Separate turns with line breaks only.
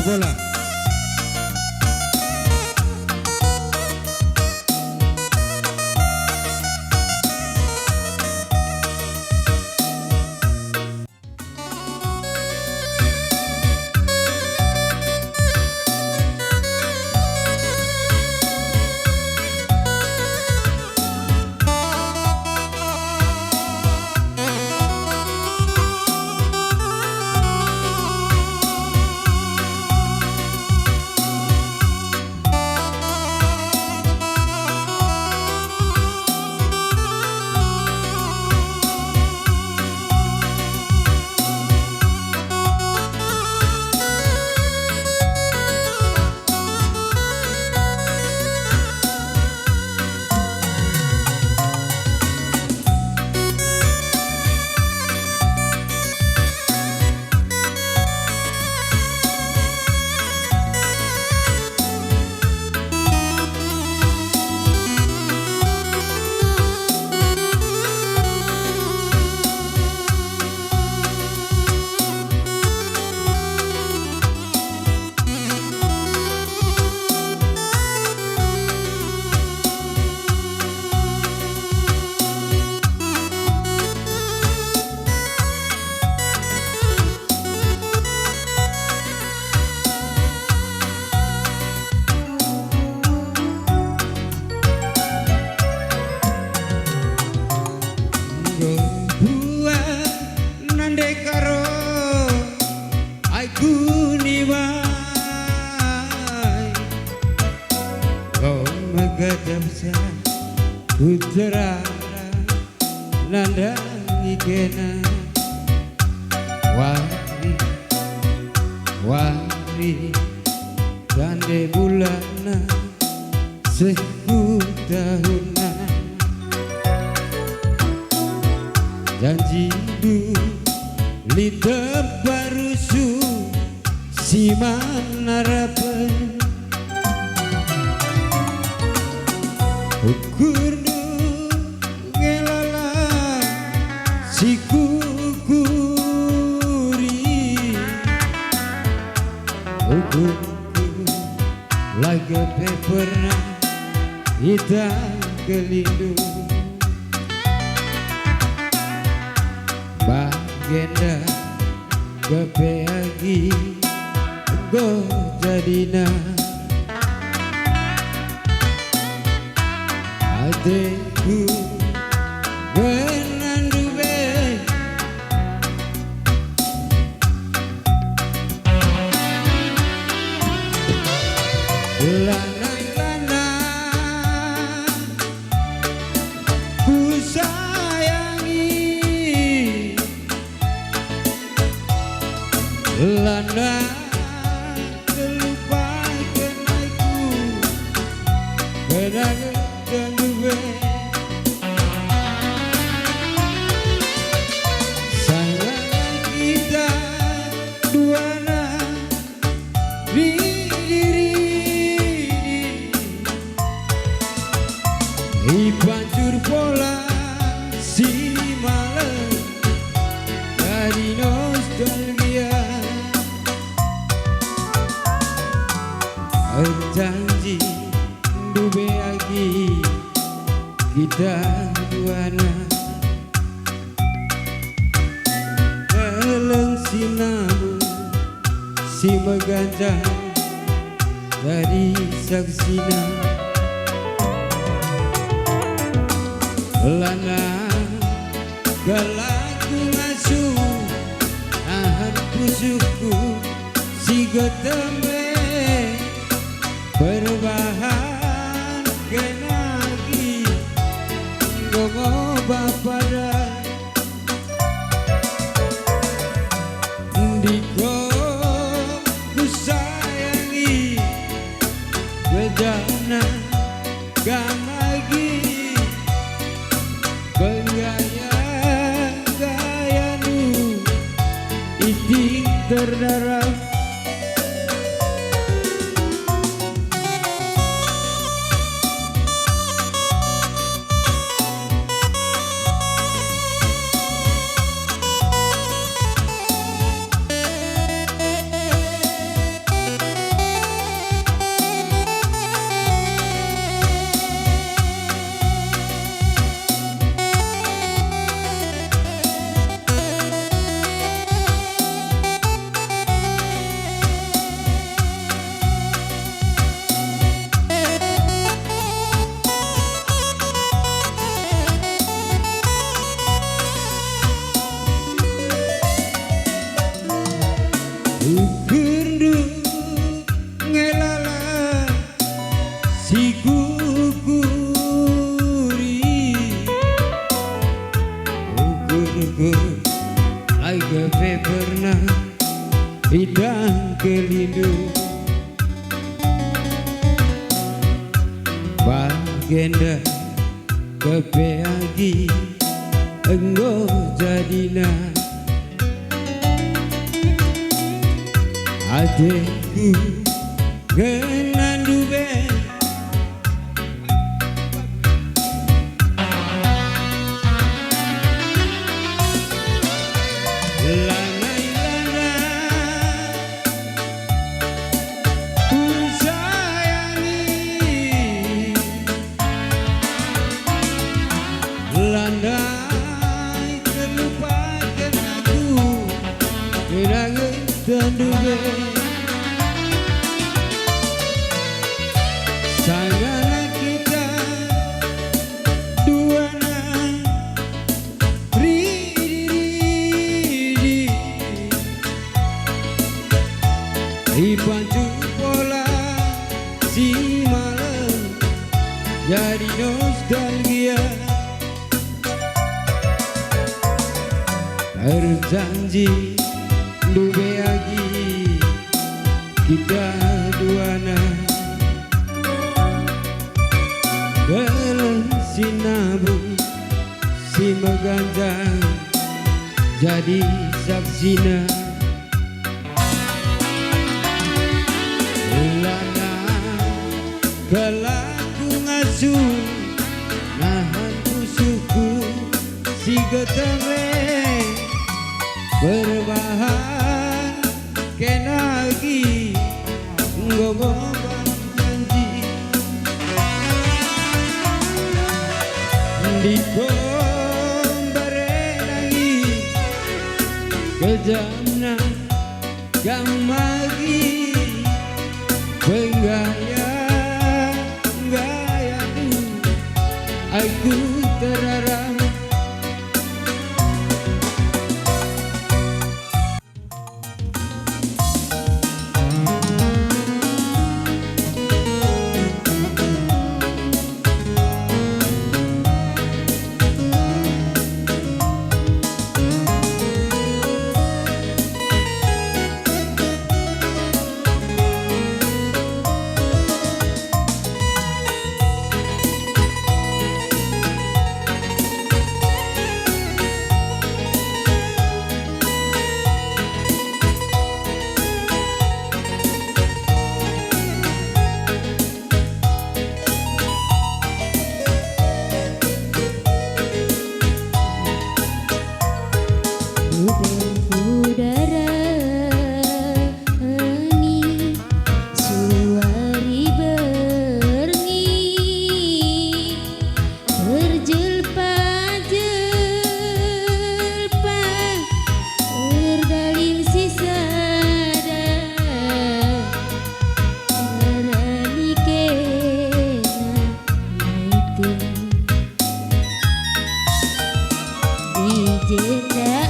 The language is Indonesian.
Panjur bola. Putra nandangi kena wari wari dande bulana seku tahunan janji du lidah barusu si manarapan ukur ngelala si kukuri ukur laga pernah kita kelindu bagenda kepeagi go jadina adekku benandube lanang-lanang ku sayangi lanang terlupakan aku benang dan dube sayang kita duana diri pancur pola si malam dari nostalgia janji dube lagi kita duana eleng sinamu si meganjang dari saksina lana galaku ngasuh ahan pusuku si getembe perubahan kenagi gogo bapada diko ku sayangi bejana gamagi gaya-gayanu iting terdarah nunggu Lai kepe pernah Hidang kelindu Bagenda kepe agi Enggo jadina Adekku genan dube Lanai-lanai ku sayangi Landai terlupakan aku Kenangan tandube Sayanglah kita duana Ridi Di pancu pola si malam Jadi nostalgia Berjanji dube lagi kita duana Dalam sinabung si megandang jadi saksina Lana kelaku ngasuh nahan musuhku si geteme berbahan kenagi ngomong janji di kombarenangi kejamna gamagi penggaya gayaku aku terarang
Jenda